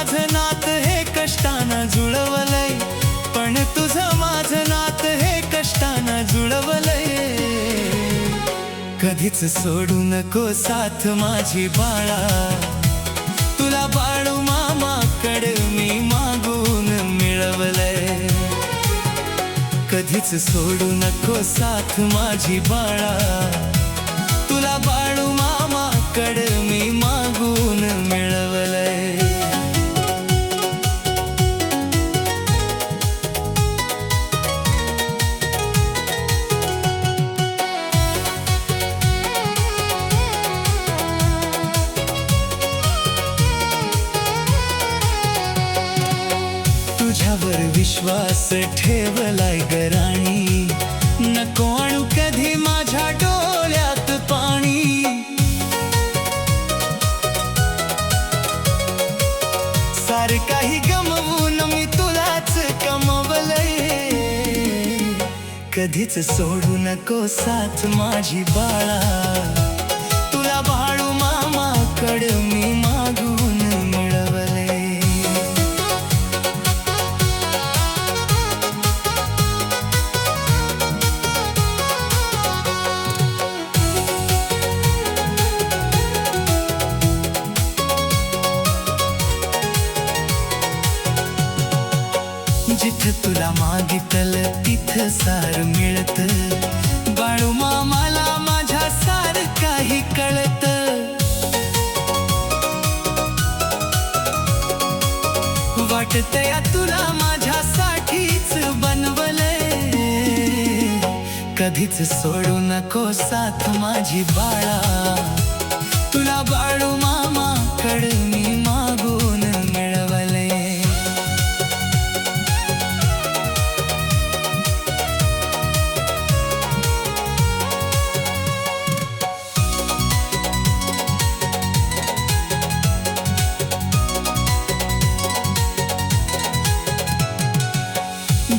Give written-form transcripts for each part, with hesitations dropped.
माझं नात हे कष्टानं जुळवलंय, पण तुझं माझं नात हे कष्टानं जुळवलंय. कधीच सोडू नको साथ माझी बाळा, तुला बाळू मामाकडे मी मागून मिळवलंय. कधीच सोडू नको साथ माझी बाळा, तुला बाळू मामाकडे मी मागून मिळवलंय. तुझ्यावर विश्वास ठेवलाय गराणी, नको आणू कधी माझ्या डोळ्यात पाणी. सार काही गमवून मी तुलाच कमवलंय. कधीच सोडू नको साथ माझी बाळा, तुला बाळू मामाकडे मी मागून मिळवलंय. जिथं तुला मागितलं तिथं सार मिळत, बाळू मामाला माझ्या सार काही कळत. वाटतंय तुला माझ्यासाठीच बनवलंय. कधीच सोडू नको साथ माझी बाळा, तुला बाळू मामाकडे मी मागून मिळवलंय.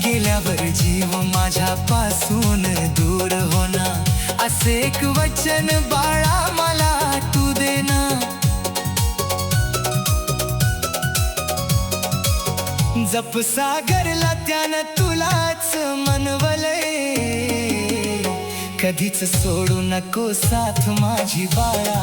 गेल्यावर जीव माझ्यापासून दूर होणार, असे एक वचन बाळा मला तू देना. जप सागरला त्यानं तुलाच मनवलंय. कधीच सोडू नको साथ माझी बाळा.